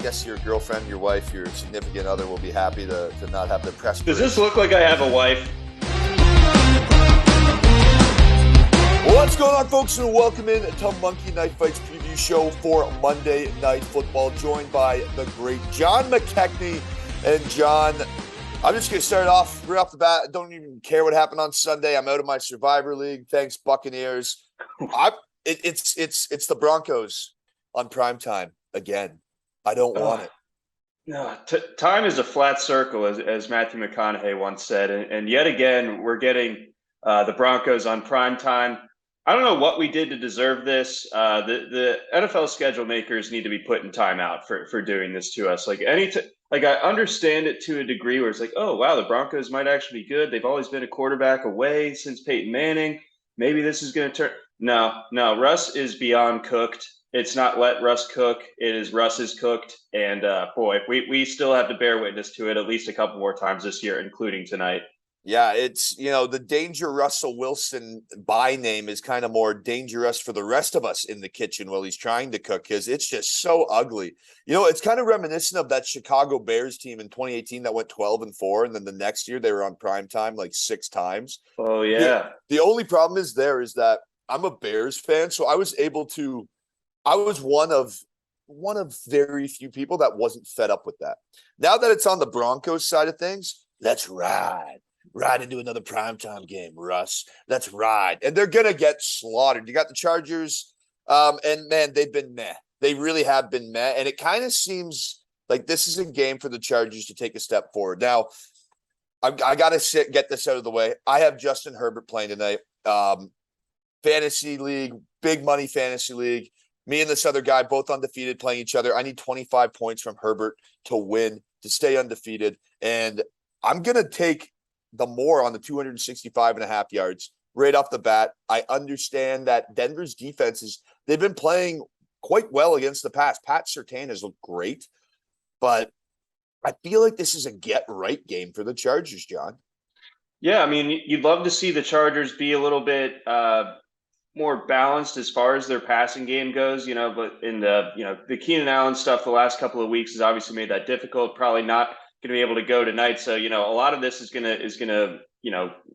guess your girlfriend, your wife, your significant other will be happy to not have the press. Does this look like I have a wife? Well, what's going on, folks, and welcome in to Monkey Knife Fights preview show for Monday Night Football, joined by the great John McKechnie. And John, I'm just going to start off right off the bat. I don't even care what happened on Sunday. I'm out of my Survivor League. Thanks, Buccaneers. It's the Broncos on primetime again. I don't want it. No, time is a flat circle, as Matthew McConaughey once said. And yet again, we're getting the Broncos on primetime. I don't know what we did to deserve this. The NFL schedule makers need to be put in timeout for doing this to us. I understand it to a degree where it's like, oh, wow, the Broncos might actually be good. They've always been a quarterback away since Peyton Manning. Maybe this is going to turn. No, Russ is beyond cooked. It's not let Russ cook. It is Russ is cooked. And boy, we still have to bear witness to it at least a couple more times this year, including tonight. Yeah, it's, the Danger Russell Wilson by name is kind of more dangerous for the rest of us in the kitchen while he's trying to cook, because it's just so ugly. It's kind of reminiscent of that Chicago Bears team in 2018 that went 12-4, and then the next year they were on primetime like 6 times. Oh, yeah. The only problem is that I'm a Bears fan, so I was one of very few people that wasn't fed up with that. Now that it's on the Broncos side of things, let's ride into another primetime game, Russ. Let's ride. And they're going to get slaughtered. You got the Chargers, and, man, they've been meh. They really have been meh, and it kind of seems like this is a game for the Chargers to take a step forward. Now, I got to get this out of the way. I have Justin Herbert playing tonight. Fantasy league, big money fantasy league. Me and this other guy, both undefeated, playing each other. I need 25 points from Herbert to win, to stay undefeated. And I'm going to take the more on the 265.5 yards right off the bat. I understand that Denver's defenses, they've been playing quite well against the pass. Pat Surtain has looked great, but I feel like this is a get-right game for the Chargers, John. Yeah, I mean, you'd love to see the Chargers be a little bit more balanced as far as their passing game goes, but in the Keenan Allen stuff the last couple of weeks has obviously made that difficult. Probably not going to be able to go tonight. So, a lot of this is going to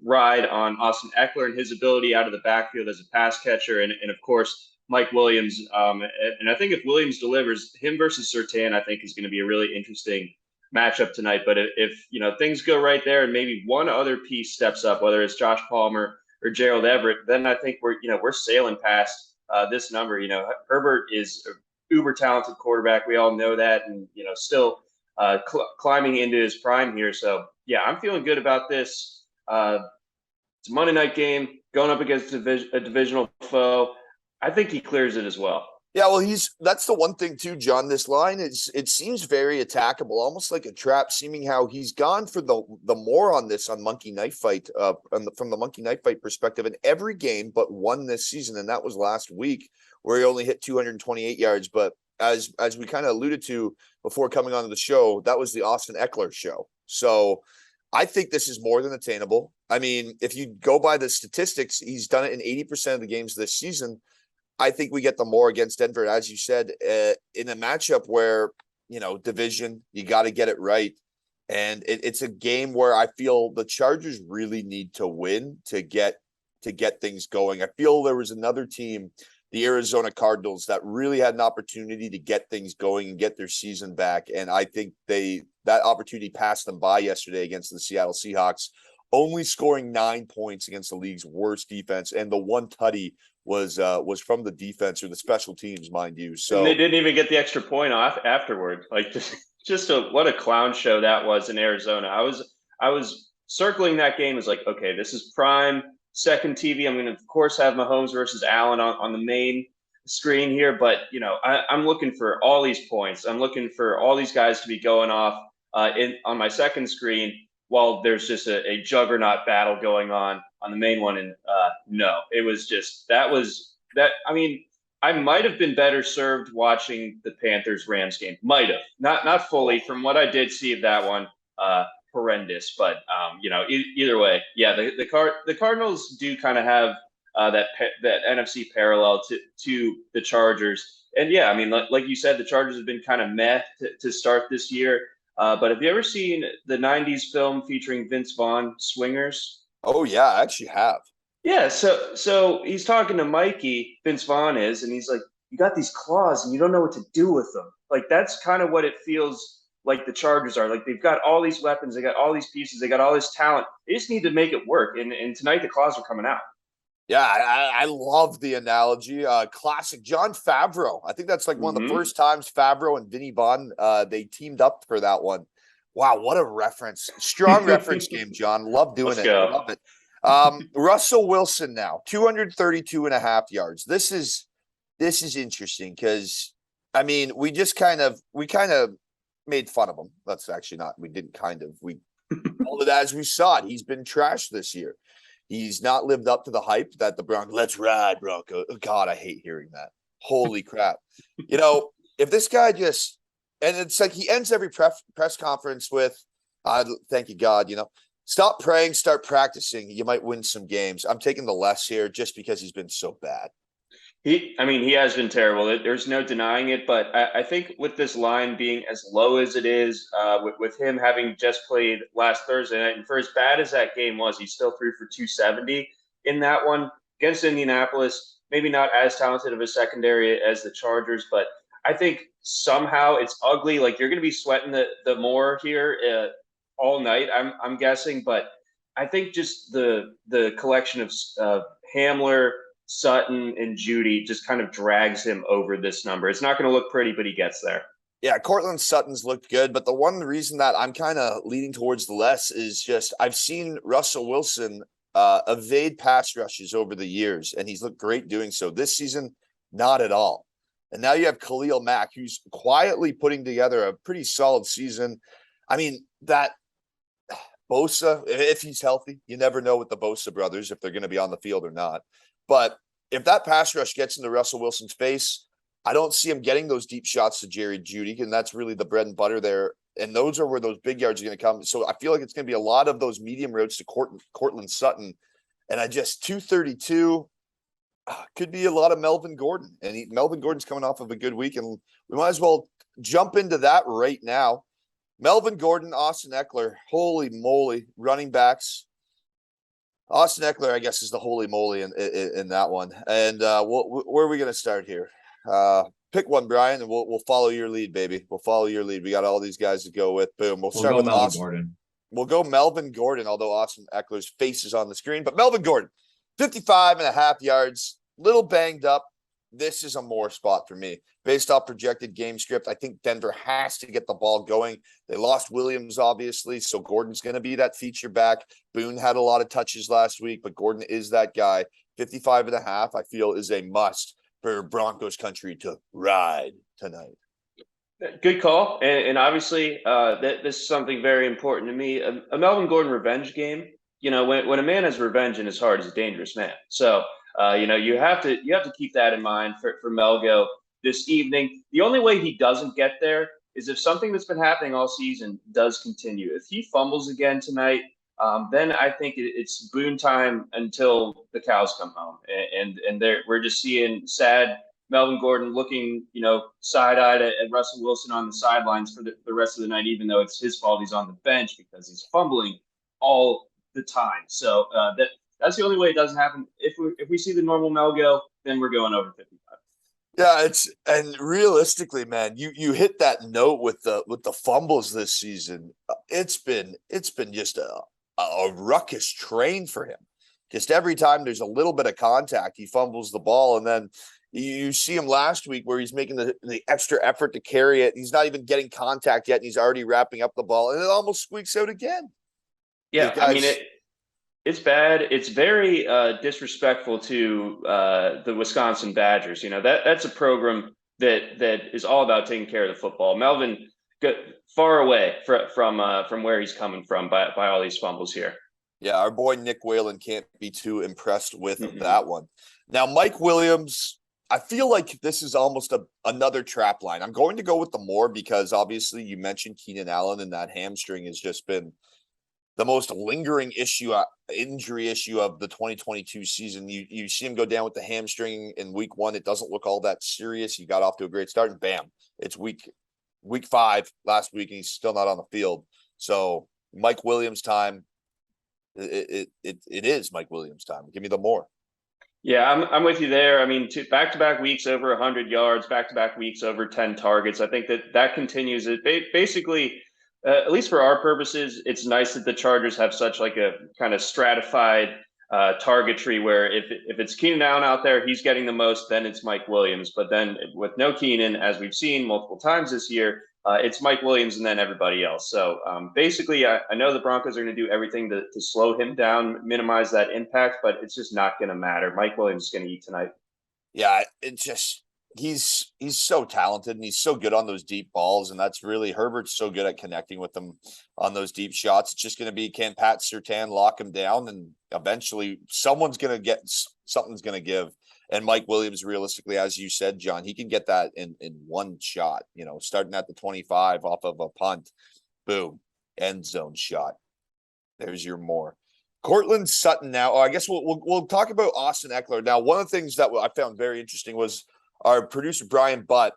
ride on Austin Eckler and his ability out of the backfield as a pass catcher. And of course, Mike Williams. And I think if Williams delivers, him versus Surtain, I think is going to be a really interesting matchup tonight. But if things go right there and maybe one other piece steps up, whether it's Josh Palmer or Gerald Everett, then I think we're sailing past this number. Herbert is an uber talented quarterback. We all know that, and still climbing into his prime here. So yeah, I'm feeling good about this. It's a Monday night game going up against a divisional foe. I think he clears it as well. Yeah, well, that's the one thing too, John. This line it seems very attackable, almost like a trap, seeming how he's gone for the more on this on Monkey Knife Fight, from the Monkey Knife Fight perspective in every game but one this season, and that was last week where he only hit 228 yards. But as we kind of alluded to before coming onto the show, that was the Austin Eckler show. So I think this is more than attainable. I mean, if you go by the statistics, he's done it in 80% of the games this season. I think we get the more against Denver, as you said, in a matchup where, division, you got to get it right. And it's a game where I feel the Chargers really need to win to get things going. I feel there was another team, the Arizona Cardinals, that really had an opportunity to get things going and get their season back. And I think that opportunity passed them by yesterday against the Seattle Seahawks, only scoring 9 points against the league's worst defense. And the one tutty was from the defense or the special teams, mind you. So and they didn't even get the extra point off afterward. Like what a clown show that was in Arizona. I was circling that game as like, okay, this is prime second TV. I'm going to, of course, have Mahomes versus Allen on the main screen here, but I'm looking for all these points. I'm looking for all these guys to be going off on my second screen, while there's just a juggernaut battle going on the main one. And no, it was just that. I mean, I might have been better served watching the Panthers-Rams game. Might have. Not fully. From what I did see of that one, horrendous. But, either way, yeah, the Cardinals do kind of have that NFC parallel to the Chargers. And yeah, I mean, like you said, the Chargers have been kind of meh to start this year. But have you ever seen the '90s film featuring Vince Vaughn, Swingers? Oh yeah, I actually have. Yeah, so he's talking to Mikey, Vince Vaughn is, and he's like, "You got these claws, and you don't know what to do with them." Like that's kind of what it feels like the Chargers are. Like they've got all these weapons, they got all these pieces, they got all this talent. They just need to make it work. And tonight the claws are coming out. Yeah, I love the analogy. Classic John Favreau. I think that's like one of the first times Favreau and Vinny Vaughn they teamed up for that one. Wow, what a reference. Strong reference game, John. Love doing Let's it. go. Love it. Russell Wilson now, 232 and a half yards. This is interesting because I mean, we kind of made fun of him. That's actually not. We didn't kind of. We called it as we saw it. He's been trashed this year. He's not lived up to the hype that the Broncos, let's ride, Bronco. God, I hate hearing that. Holy crap. You know, if this guy just, and it's like he ends every press conference with, thank you, God, you know, stop praying, start practicing. You might win some games. I'm taking the less here just because he's been so bad. He has been terrible. There's no denying it. But I think with this line being as low as it is, with him having just played last Thursday night, and for as bad as that game was, he still threw for 270 in that one against Indianapolis. Maybe not as talented of a secondary as the Chargers, but I think somehow it's ugly. Like you're going to be sweating the more here all night. I'm guessing, but I think just the collection of Hamler, Sutton, and Judy just kind of drags him over this number. It's not going to look pretty, but he gets there. Yeah, Cortland Sutton's looked good, but the one reason that I'm kind of leaning towards the less is just I've seen Russell Wilson evade pass rushes over the years, and he's looked great doing so. This season, not at all. And now you have Khalil Mack, who's quietly putting together a pretty solid season. I mean, that Bosa, if he's healthy, you never know with the Bosa brothers if they're going to be on the field or not. But if that pass rush gets into Russell Wilson's face, I don't see him getting those deep shots to Jerry Jeudy, and that's really the bread and butter there. And those are where those big yards are going to come. So I feel like it's going to be a lot of those medium routes to Cortland Sutton. And I just 232 could be a lot of Melvin Gordon. And Melvin Gordon's coming off of a good week, and we might as well jump into that right now. Melvin Gordon, Austin Eckler, holy moly, running backs. Austin Eckler, I guess, is the holy moly in that one. And where are we going to start here? Pick one, Brian, and we'll follow your lead, baby. We'll follow your lead. We got all these guys to go with. Boom. We'll start with Melvin Austin Gordon. We'll go Melvin Gordon, although Austin Eckler's face is on the screen. But Melvin Gordon, 55 and a half yards, little banged up. This is a more spot for me. Based off projected game script, I think Denver has to get the ball going. They lost Williams, obviously, so Gordon's going to be that feature back. Boone had a lot of touches last week, but Gordon is that guy. 55 and a half, I feel, is a must for Broncos country to ride tonight. Good call. And obviously, this is something very important to me. A Melvin Gordon revenge game, you know, when a man has revenge in his heart, he's a dangerous man. So, you know, you have to keep that in mind for Melgo this evening. The only way he doesn't get there is if something that's been happening all season does continue. If he fumbles again tonight, then I think it's Boone time until the cows come home. And we're just seeing sad Melvin Gordon looking, you know, side-eyed at Russell Wilson on the sidelines for the rest of the night, even though it's his fault he's on the bench because he's fumbling all the time. So that's the only way it doesn't happen. If we see the normal Melgo, then we're going over 55. Yeah, and realistically, man, you hit that note with the fumbles this season. It's been just a ruckus train for him. Just every time there's a little bit of contact, he fumbles the ball, and then you see him last week where he's making the extra effort to carry it. He's not even getting contact yet, and he's already wrapping up the ball, and it almost squeaks out again. Yeah, I mean it's bad. It's very disrespectful to the Wisconsin Badgers. You know, that's a program that is all about taking care of the football. Melvin got far away from where he's coming from by all these fumbles here. Yeah, our boy Nick Whalen can't be too impressed with that one. Now, Mike Williams, I feel like this is almost another trap line. I'm going to go with the more because obviously you mentioned Keenan Allen, and that hamstring has just been the most lingering injury issue of the 2022 season. You see him go down with the hamstring in week 1. It doesn't look all that serious. He got off to a great start, and bam, it's week 5 last week, and he's still not on the field. So Mike Williams time. It is Mike Williams time. Give me the more. Yeah, I'm with you there. I mean, back-to-back weeks over 100 yards, back-to-back weeks over 10 targets. I think that continues. It basically, at least for our purposes, it's nice that the Chargers have such like a kind of stratified target tree where if it's Keenan Allen out there, he's getting the most, then it's Mike Williams. But then with no Keenan, as we've seen multiple times this year, it's Mike Williams and then everybody else. So basically, I know the Broncos are going to do everything to slow him down, minimize that impact, but it's just not going to matter. Mike Williams is going to eat tonight. Yeah, it's just he's so talented and he's so good on those deep balls, and that's really Herbert's so good at connecting with them on those deep shots. It's just going to be, can Pat Surtain lock him down, and eventually something's going to give. And Mike Williams, realistically, as you said, John, he can get that in one shot, starting at the 25 off of a punt, boom, end zone shot. There's your more. Cortland Sutton now. I guess we'll talk about Austin Eckler. Now, one of the things that I found very interesting was our producer, Brian Butt,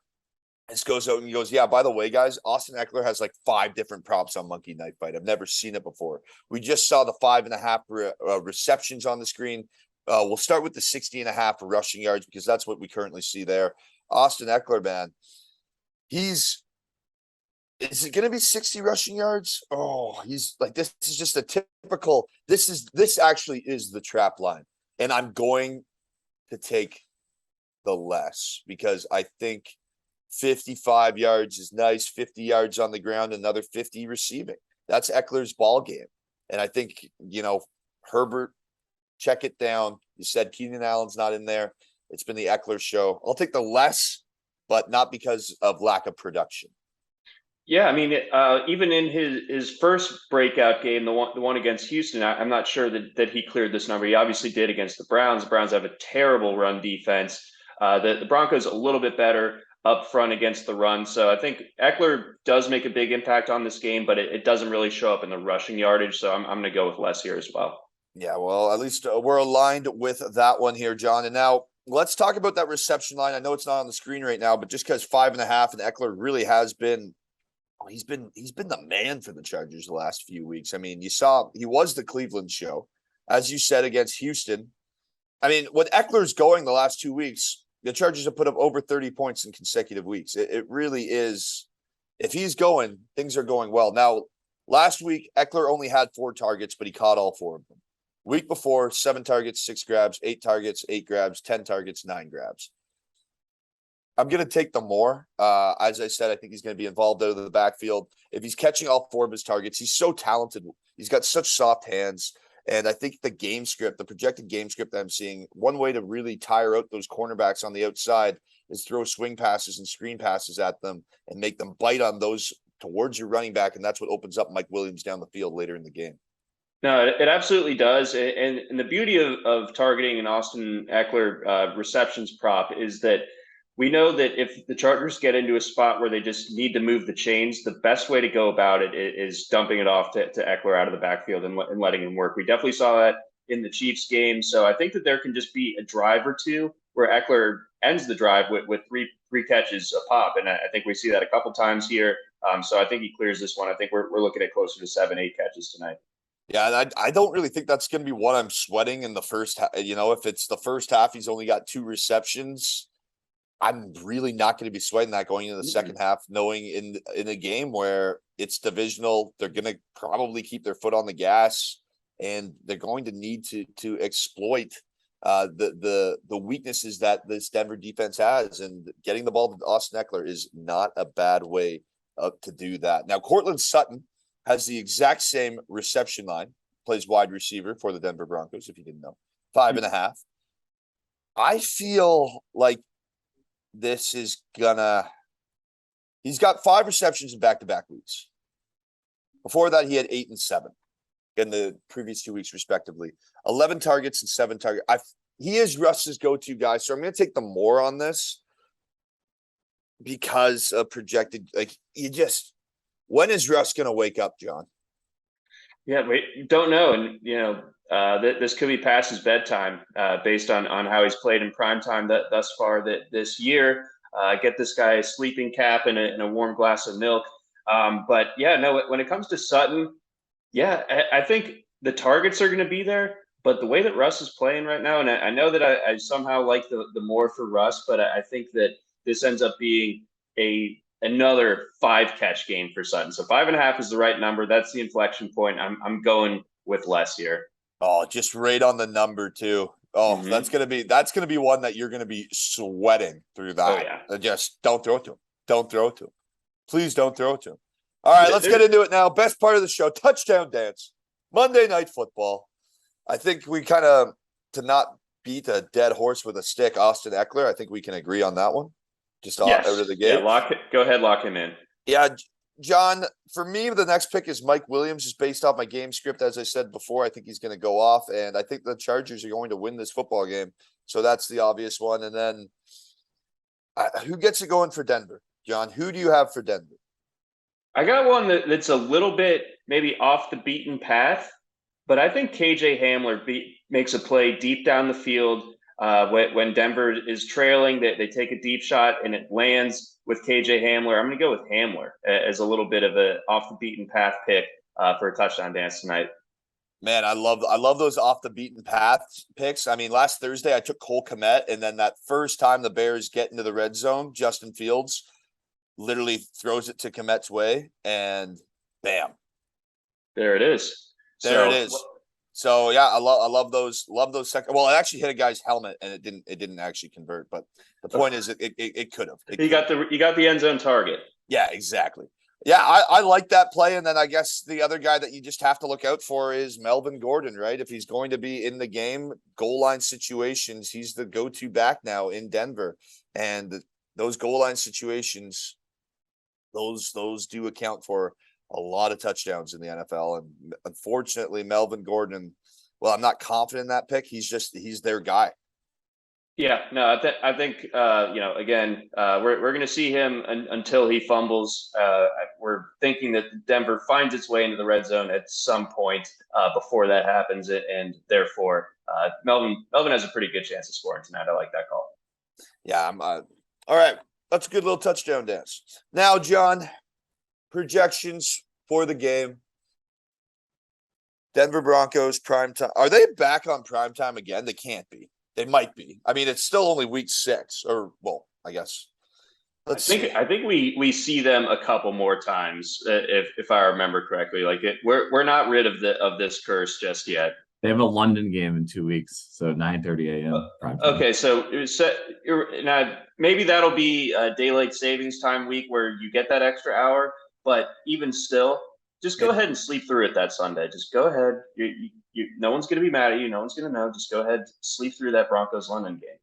goes out and he goes, yeah, by the way, guys, Austin Eckler has like 5 different props on Monkey Knife Fight. I've never seen it before. We just saw the 5.5 receptions on the screen. We'll start with the 60.5 rushing yards because that's what we currently see there. Austin Eckler, man, is it going to be 60 rushing yards? Oh, he's like, this is just a typical, this actually is the trap line. And I'm going to take the less because I think 55 yards is nice, 50 yards on the ground, another 50 receiving. That's Eckler's ball game. And I think, Herbert, check it down. You said Keenan Allen's not in there. It's been the Eckler show. I'll take the less, but not because of lack of production. Yeah, I mean, even in his first breakout game, the one against Houston, I'm not sure that he cleared this number. He obviously did against the Browns. The Browns have a terrible run defense. The Broncos a little bit better up front against the run. So I think Eckler does make a big impact on this game, but it doesn't really show up in the rushing yardage. So I'm going to go with less here as well. Yeah, well, at least we're aligned with that one here, John. And now let's talk about that reception line. I know it's not on the screen right now, but just because 5.5 and Eckler really has been, he's been the man for the Chargers the last few weeks. I mean, you saw he was the Cleveland show, as you said, against Houston. I mean, when Eckler's going the last 2 weeks, the Chargers have put up over 30 points in consecutive weeks. It really is. If he's going, things are going well. Now, last week, Eckler only had 4 targets, but he caught all 4 of them. Week before, 7 targets, 6 grabs, 8 targets, 8 grabs, 10 targets, 9 grabs. I'm going to take the more. As I said, I think he's going to be involved out of the backfield. If he's catching all 4 of his targets, he's so talented. He's got such soft hands. And I think the projected game script that I'm seeing, one way to really tire out those cornerbacks on the outside is throw swing passes and screen passes at them and make them bite on those towards your running back. And that's what opens up Mike Williams down the field later in the game. No, it absolutely does. And the beauty of targeting an Austin Eckler receptions prop is that we know that if the Chargers get into a spot where they just need to move the chains, the best way to go about it is dumping it off to Eckler out of the backfield and letting him work. We definitely saw that in the Chiefs game. So I think that there can just be a drive or two where Eckler ends the drive with three catches a pop. And I think we see that a couple times here. So I think he clears this one. I think we're looking at closer to 7-8 catches tonight. Yeah, and I don't really think that's going to be what I'm sweating in the first half. If it's the first half, he's only got 2 receptions. I'm really not going to be sweating that going into the second half, knowing in a game where it's divisional, they're going to probably keep their foot on the gas, and they're going to need to exploit the weaknesses that this Denver defense has, and getting the ball to Austin Eckler is not a bad way to do that. Now, Cortland Sutton has the exact same reception line, plays wide receiver for the Denver Broncos, if you didn't know, 5.5. I feel like this is he's got 5 receptions in back-to-back weeks. Before that, he had 8 and 7 in the previous 2 weeks, respectively. 11 targets and 7 targets. He is Russ's go-to guy, so I'm going to take the more on this because of projected. When is Russ going to wake up, John? Yeah, we don't know, and this could be past his bedtime based on how he's played in prime time thus far this year. Get this guy a sleeping cap and a warm glass of milk. But yeah, no, when it comes to Sutton, yeah, I think the targets are going to be there, but the way that Russ is playing right now, and I know that I somehow like the more for Russ, but I think that this ends up being another 5 catch game for Sutton. So 5.5 is the right number. That's the inflection point. I'm going with less here. Oh, just right on the number too. Oh, that's gonna be one that you're gonna be sweating through that. Oh yeah. Just don't throw it to him. Don't throw it to him. Please don't throw it to him. All right, let's get into it now. Best part of the show, touchdown dance. Monday Night Football. I think we kind of, to not beat a dead horse with a stick, Austin Eckler. I think we can agree on that one. Just out of the gate. Yeah, go ahead, lock him in. Yeah, John, for me, the next pick is Mike Williams, just based off my game script. As I said before, I think he's going to go off, and I think the Chargers are going to win this football game. So that's the obvious one. And then who gets it going for Denver? John, who do you have for Denver? I got one that's a little bit maybe off the beaten path, but I think KJ Hamler makes a play deep down the field. When Denver is trailing, they take a deep shot and it lands with KJ Hamler. I'm going to go with Hamler as a little bit of a off the beaten path pick for a touchdown dance tonight. Man, I love those off the beaten path picks. I mean, last Thursday I took Cole Kmet, and then that first time the Bears get into the red zone, Justin Fields literally throws it to Kmet's way, and bam, there it is. There it is. So yeah, I love those second. Well, it actually hit a guy's helmet and it didn't actually convert. But the point is, it could have. You got the end zone target. Yeah, exactly. Yeah, I like that play. And then I guess the other guy that you just have to look out for is Melvin Gordon, right? If he's going to be in the game, goal line situations, he's the go-to back now in Denver. And those goal line situations, those do account for a lot of touchdowns in the NFL. And unfortunately, Melvin Gordon, well, I'm not confident in that pick. He's their guy. Yeah, no, I think again, we're going to see him until he fumbles. We're thinking that Denver finds its way into the red zone at some point before that happens, and therefore Melvin has a pretty good chance of scoring tonight. I like that call. Yeah, I'm all right. That's a good little touchdown dance. Now, John, projections for the game. Denver Broncos primetime. Are they back on primetime again? They can't be. They might be. I mean, it's still only week 6, or well, I guess. I think we see them a couple more times, if I remember correctly. Like we're not rid of this curse just yet. They have a London game in 2 weeks, so 9:30 a.m. Okay, so now maybe that'll be a daylight savings time week where you get that extra hour. But even still, just go ahead and sleep through it that Sunday. Just go ahead. No one's going to be mad at you. No one's going to know. Just go ahead, sleep through that Broncos London game.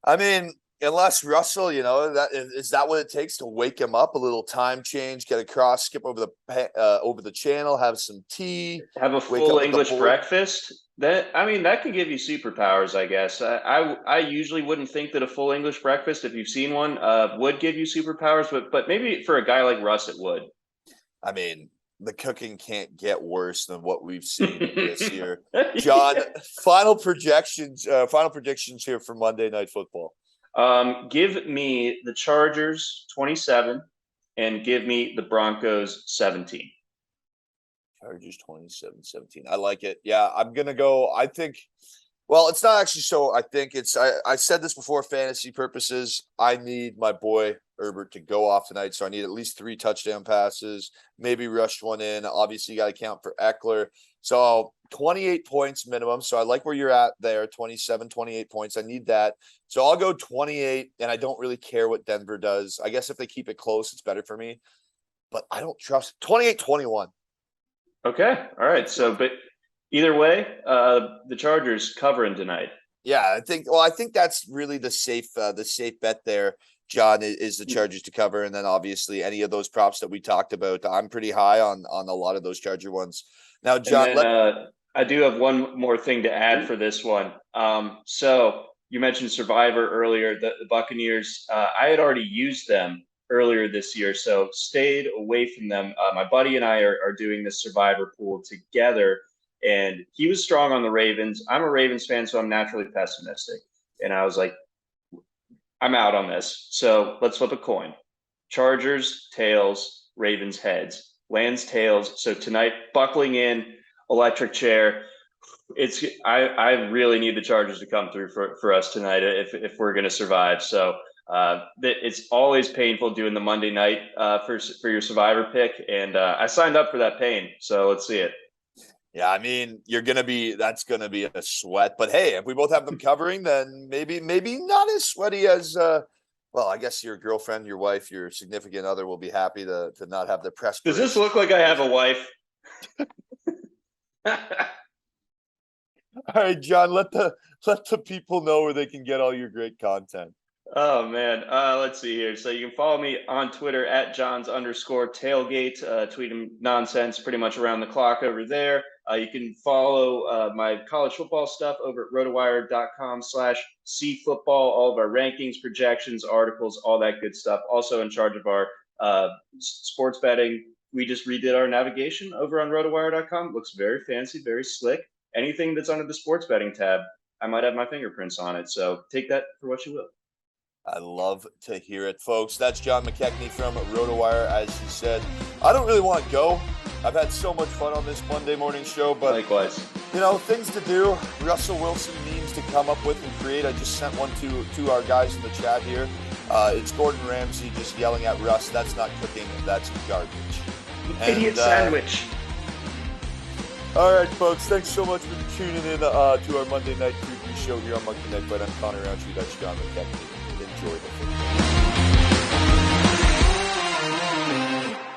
I mean, unless Russell, is that what it takes to wake him up? A little time change, get across, skip over the channel, have some tea, have a full English breakfast. That can give you superpowers, I guess. I usually wouldn't think that a full English breakfast, if you've seen one, would give you superpowers, but maybe for a guy like Russ, it would. I mean, the cooking can't get worse than what we've seen this year. John, final predictions here for Monday Night Football. Give me the Chargers 27 and give me the Broncos 17. Chargers 27-17. I like it. Yeah, I'm going to go. I think, well, it's not actually so. I think I said this before, fantasy purposes. I need my boy Herbert to go off tonight. So I need at least 3 touchdown passes, maybe rush one in. Obviously, you got to count for Eckler. So 28 points minimum. So I like where you're at there, 27, 28 points. I need that. So I'll go 28, and I don't really care what Denver does. I guess if they keep it close, it's better for me. But I don't trust 28-21. Okay. All right. So, but either way, the Chargers covering tonight. Yeah, I think that's really the safe bet there, John, is the Chargers to cover. And then obviously any of those props that we talked about, I'm pretty high on a lot of those Charger ones. Now, John, I do have one more thing to add for this one. So you mentioned Survivor earlier, the Buccaneers. I had already used them earlier this year, so stayed away from them. My buddy and I are doing this survivor pool together, and he was strong on the Ravens. I'm a Ravens fan, so I'm naturally pessimistic. And I was like, I'm out on this. So let's flip a coin. Chargers, tails, Ravens, heads. Lands, tails. So tonight, buckling in, electric chair. I really need the Chargers to come through for us tonight if we're going to survive. So it's always painful doing the Monday night for your survivor pick, and I signed up for that pain. So let's see it. Yeah, I mean, that's gonna be a sweat. But hey, if we both have them covering, then maybe not as sweaty as well, I guess your girlfriend, your wife, your significant other will be happy to not have the press. Does this look like I have a wife? All right, John, let the people know where they can get all your great content. Oh man, let's see here. So you can follow me on Twitter at Johns_tailgate. Tweeting nonsense pretty much around the clock over there. You can follow my college football stuff over at rotowire.com/cfootball. All of our rankings, projections, articles, all that good stuff. Also in charge of our sports betting. We just redid our navigation over on rotowire.com. Looks very fancy, very slick. Anything that's under the sports betting tab, I might have my fingerprints on it. So take that for what you will. I love to hear it, folks. That's John McKechnie from RotoWire. As he said, I don't really want to go. I've had so much fun on this Monday morning show, but likewise, things to do. Russell Wilson memes to come up with and create. I just sent one to our guys in the chat here. It's Gordon Ramsay just yelling at Russ. That's not cooking. That's garbage. Idiot sandwich. All right, folks. Thanks so much for tuning in to our Monday night preview show here on Monkey Night Fight. I'm Conner Rowntree. That's John McKechnie. Enjoy the football.